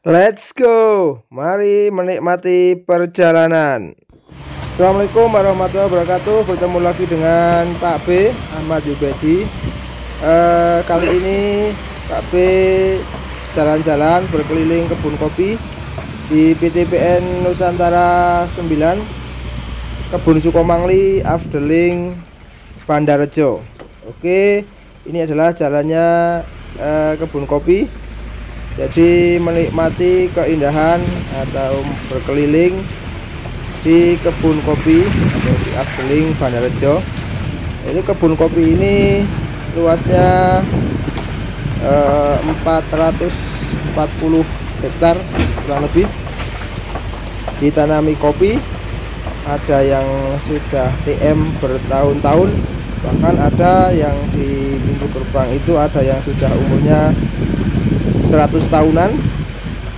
Let's go, mari menikmati perjalanan. Assalamualaikum warahmatullahi wabarakatuh. Bertemu lagi dengan Pak B, Ahmad Yubedi. Kali ini Pak B jalan-jalan berkeliling kebun kopi di PTPN Nusantara 9, Kebun Sukomangli, Afdeling, Bandarejo. Oke, ini adalah jalannya kebun kopi. Jadi menikmati keindahan atau berkeliling di kebun kopi atau di Afdeling Bandarejo. Jadi kebun kopi ini luasnya 440 hektar kurang lebih. Ditanami kopi, ada yang sudah TM bertahun-tahun, bahkan ada yang di pintu gerbang itu ada yang sudah umurnya 100 tahunan,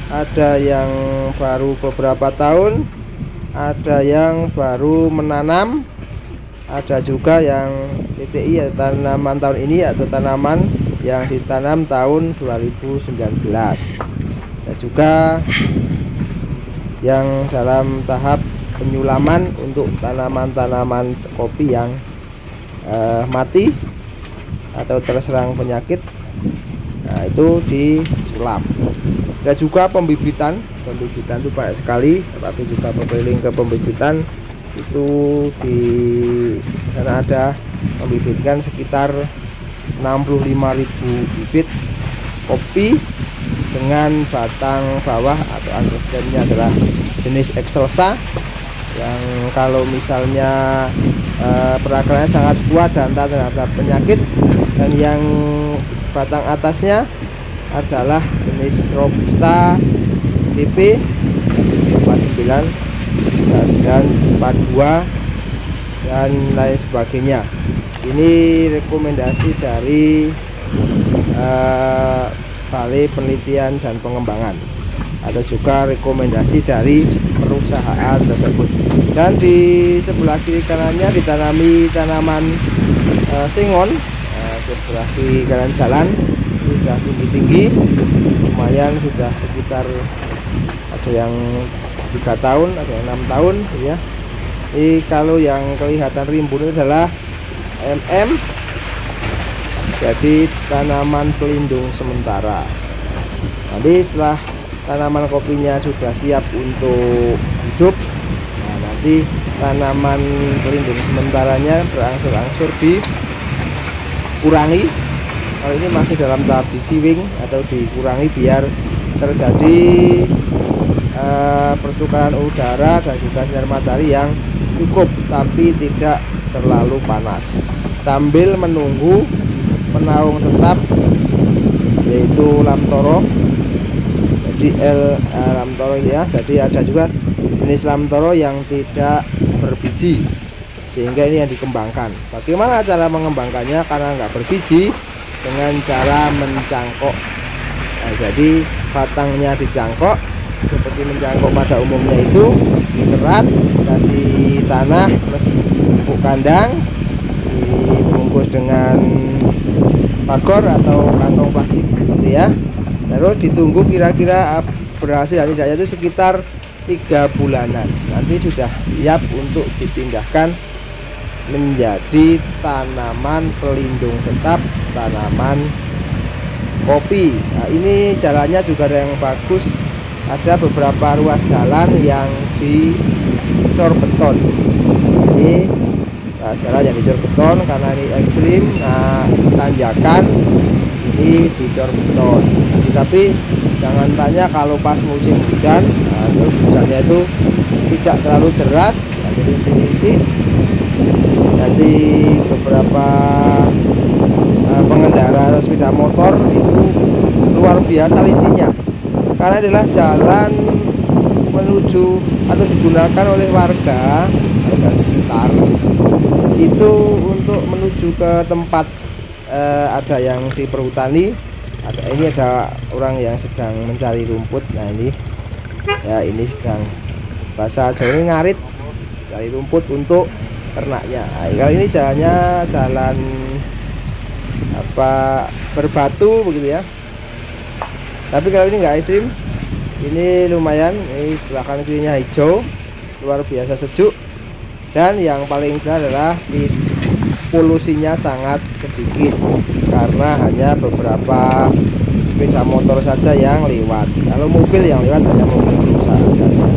ada yang baru beberapa tahun, ada yang baru menanam, ada juga yang TTI atau tanaman tahun ini atau tanaman yang ditanam tahun 2019, dan juga yang dalam tahap penyulaman untuk tanaman-tanaman kopi yang mati atau terserang penyakit. Nah, itu disulap. Dan juga pembibitan itu banyak sekali. Tapi juga berkeliling ke pembibitan, itu di sana ada membibitkan sekitar 65.000 bibit kopi dengan batang bawah atau understemnya adalah jenis Excelsa, yang kalau misalnya perakarannya sangat kuat dan tahan terhadap penyakit. Dan yang batang atasnya adalah jenis Robusta DP 49, 42 dan lain sebagainya. Ini rekomendasi dari Balai Penelitian dan Pengembangan, atau juga rekomendasi dari perusahaan tersebut. Dan di sebelah kiri kanannya ditanami tanaman singon. Sebelah kiri kanan jalan sudah tinggi-tinggi, lumayan, sudah sekitar ada yang 3 tahun, ada yang 6 tahun ya. Ini kalau yang kelihatan rimbun itu adalah MM, jadi tanaman pelindung sementara. Nanti setelah tanaman kopinya sudah siap untuk hidup, nah nanti tanaman pelindung sementaranya berangsur-angsur dikurangi. Kalau ini masih dalam tahap disiwing atau dikurangi biar terjadi pertukaran udara dan juga sinar matahari yang cukup tapi tidak terlalu panas, sambil menunggu penaung tetap yaitu lamtoro. Jadi lamtoro ya, jadi ada juga jenis lamtoro yang tidak berbiji, sehingga ini yang dikembangkan. Bagaimana cara mengembangkannya? Karena nggak berbiji, dengan cara mencangkok. Nah, jadi batangnya dicangkok seperti mencangkok pada umumnya, itu dikerat, dikasih tanah plus pupuk kandang, dibungkus dengan bagor atau kantong plastik gitu ya. Terus ditunggu kira-kira berhasil dan tidaknya itu sekitar 3 bulanan. Nanti sudah siap untuk dipindahkan menjadi tanaman pelindung tetap, tanaman kopi. Nah, ini jalannya juga ada yang bagus, ada beberapa ruas jalan yang dicor beton. Ini jalan yang dicor beton karena ini ekstrim. Nah, tanjakan ini dicor beton. Jadi, tapi jangan tanya kalau pas musim hujan, nah, terus hujannya itu tidak terlalu deras, ada rintik-rintik. Nanti beberapa pengendara sepeda motor itu luar biasa licinnya, karena adalah jalan menuju atau digunakan oleh warga sekitar itu untuk menuju ke tempat ada yang di perhutani. Ini ada orang yang sedang mencari rumput. Nah ini ya, ini sedang bahasa Jawa ini ngarit, cari rumput untuk ternaknya. Nah, kalau ini jalannya jalan berbatu begitu ya. Tapi kalau ini nggak ekstrim, Ini lumayan, ini sebelah kanan kirinya hijau, luar biasa sejuk. Dan yang paling jelas adalah polusinya sangat sedikit karena hanya beberapa sepeda motor saja yang lewat. Kalau mobil yang lewat hanya mobil perusahaan saja.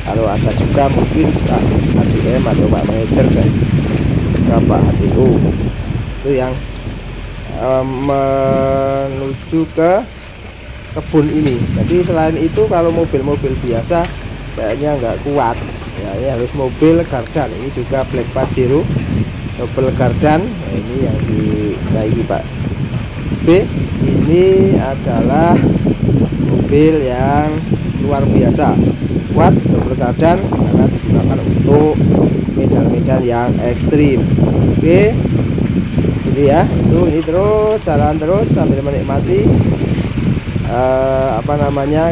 Kalau ada juga mungkin Pak ADM atau Pak Manajer dan juga Pak HTU itu yang menuju ke kebun ini. Jadi selain itu kalau mobil-mobil biasa kayaknya nggak kuat ya, ini harus mobil gardan. Ini juga Black Pajero double gardan. Nah, ini yang dinaiki Pak B. Ini adalah mobil yang luar biasa kuat, double gardan, karena digunakan untuk medan-medan yang ekstrim. Oke, gitu ya. Ini terus jalan terus sambil menikmati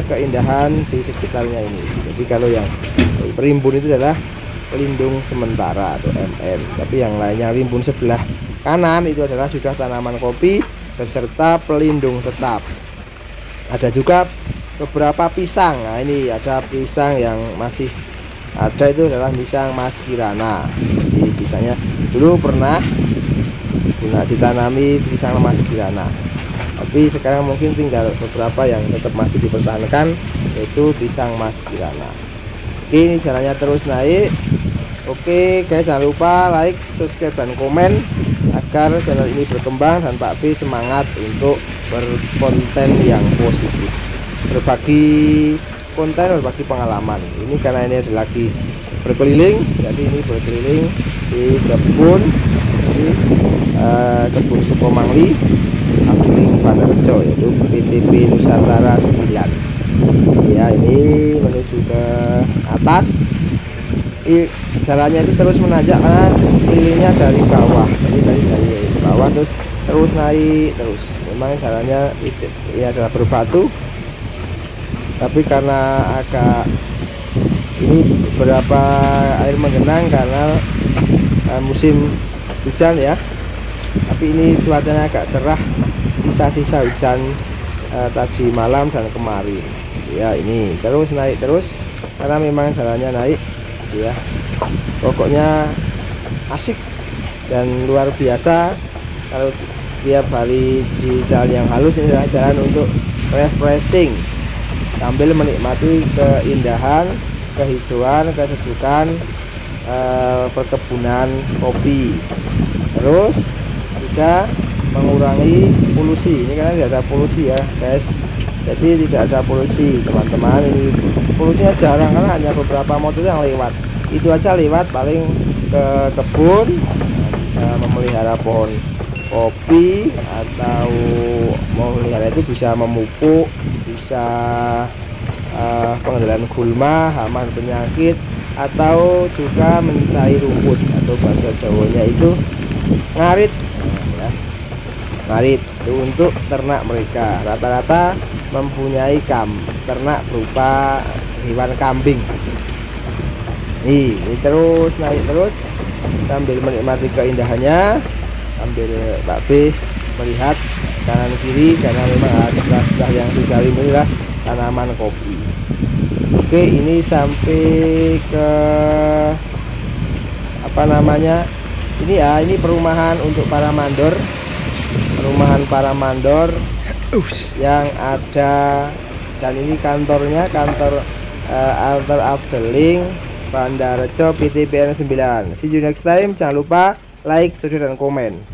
keindahan di sekitarnya ini. Jadi kalau yang rimbun itu adalah pelindung sementara atau MM, tapi yang lainnya rimbun sebelah kanan itu adalah sudah tanaman kopi beserta pelindung tetap. Ada juga beberapa pisang. Nah, ini ada pisang yang masih ada, itu adalah pisang Mas Kirana. Jadi pisangnya dulu pernah ditanami pisang Mas Kirana, tapi sekarang mungkin tinggal beberapa yang tetap masih dipertahankan, yaitu pisang Mas Kirana. Oke, ini jalannya terus naik. Oke guys, jangan lupa like, subscribe, dan komen agar channel ini berkembang dan Pak B semangat untuk berkonten yang positif, berbagi konten, berbagi pengalaman. Ini karena ini ada lagi berkeliling, jadi ini berkeliling di kebun, di kebun Sukomangli Afdeling Bandarjo, yaitu PTP Nusantara 9 ya. Ini menuju ke atas. Jalannya itu terus menanjak karena kelilingnya dari bawah, jadi dari bawah terus naik terus. Memang jalannya ini adalah berbatu, tapi karena agak ini beberapa air menggenang karena musim hujan ya. Tapi ini cuacanya agak cerah, sisa-sisa hujan tadi malam dan kemarin ya. Ini terus naik terus karena memang jalannya naik ya. Pokoknya asik dan luar biasa. Kalau tiap hari di jalan yang halus, ini adalah jalan untuk refreshing sambil menikmati keindahan, kehijauan, kesejukan perkebunan kopi. Terus juga mengurangi polusi. Ini karena tidak ada polusi ya guys, jadi tidak ada polusi teman-teman. Ini polusinya jarang karena hanya beberapa motor yang lewat, itu aja lewat paling ke kebun. Bisa memelihara pohon kopi atau memelihara itu bisa memupuk, bisa pengendalian gulma, hama, penyakit, atau juga mencair rumput atau bahasa Jawanya itu ngarit ya. Ngarit itu untuk ternak mereka, rata-rata mempunyai ternak berupa hewan kambing. Ini terus naik terus sambil menikmati keindahannya, sambil Pak B melihat kanan kiri karena memang sebelah-sebelah yang sudah rimbun adalah tanaman kopi. Oke, ini sampai ke ini ya, ini perumahan untuk para mandor, perumahan para mandor yang ada, dan ini kantor Afdeling Bandarjo PTPN 9. See you next time. Jangan lupa like, subscribe, dan komen.